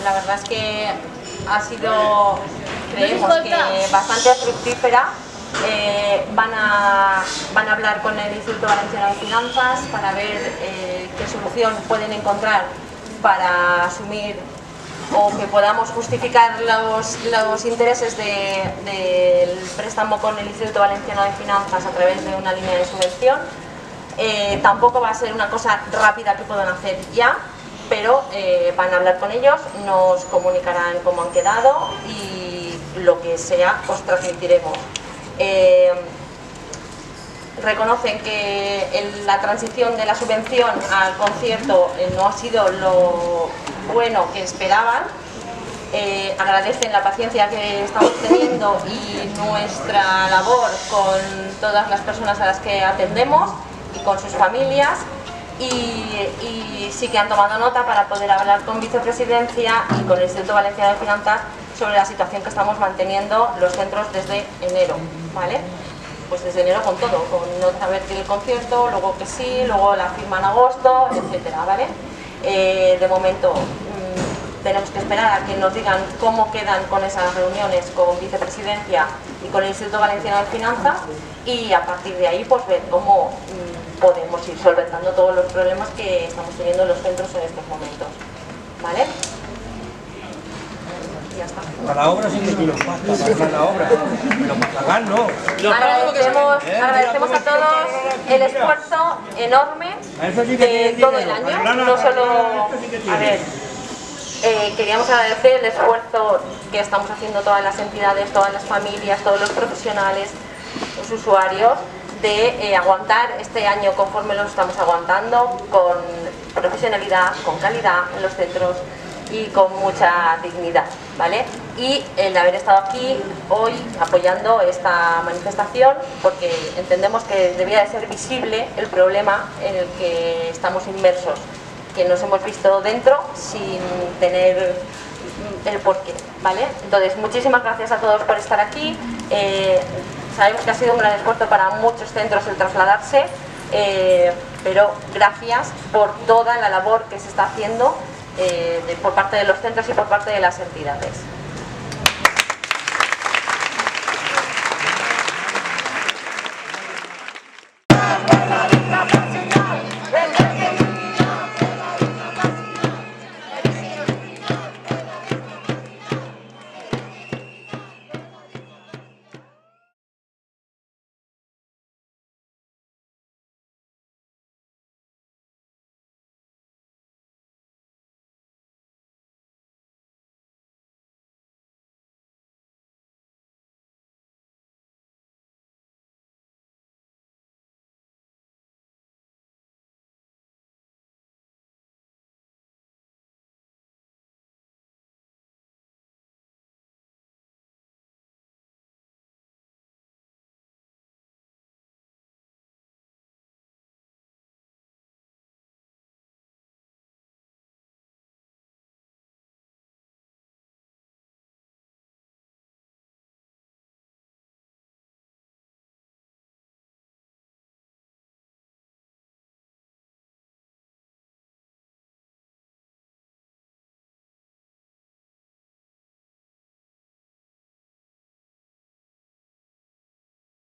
La verdad es que ha sido, creemos que bastante fructífera. Van a hablar con el Instituto Valenciano de Finanzas para ver qué solución pueden encontrar para asumir o que podamos justificar los intereses del préstamo con el Instituto Valenciano de Finanzas a través de una línea de subvención. Tampoco va a ser una cosa rápida que puedan hacer ya, pero van a hablar con ellos, nos comunicarán cómo han quedado y lo que sea os transmitiremos. Reconocen que la transición de la subvención al concierto no ha sido lo bueno que esperaban. Agradecen la paciencia que estamos teniendo y nuestra labor con todas las personas a las que atendemos y con sus familias. Y sí que han tomado nota para poder hablar con Vicepresidencia y con el Instituto Valenciano de Finanzas sobre la situación que estamos manteniendo los centros desde enero, ¿vale? Pues desde enero con todo, con no saber que el concierto, luego que sí, luego la firma en agosto, etcétera, ¿vale? De momento tenemos que esperar a que nos digan cómo quedan con esas reuniones con Vicepresidencia y con el Instituto Valenciano de Finanzas y a partir de ahí pues ver cómo podemos ir solventando todos los problemas que estamos teniendo en los centros en estos momentos, ¿vale? Ya está. Para la obra sí que nos pasa, para la obra, pero para pagar no. Agradecemos a todos el esfuerzo enorme de todo el año, no solo, a ver, queríamos agradecer el esfuerzo que estamos haciendo todas las entidades, todas las familias, todos los profesionales, los usuarios, de aguantar este año conforme lo estamos aguantando, con profesionalidad, con calidad en los centros y con mucha dignidad, ¿vale? Y el haber estado aquí hoy apoyando esta manifestación, porque entendemos que debía de ser visible el problema en el que estamos inmersos, que nos hemos visto dentro sin tener el porqué, ¿vale? Entonces, muchísimas gracias a todos por estar aquí. Sabemos que ha sido un gran esfuerzo para muchos centros el trasladarse, pero gracias por toda la labor que se está haciendo por parte de los centros y por parte de las entidades.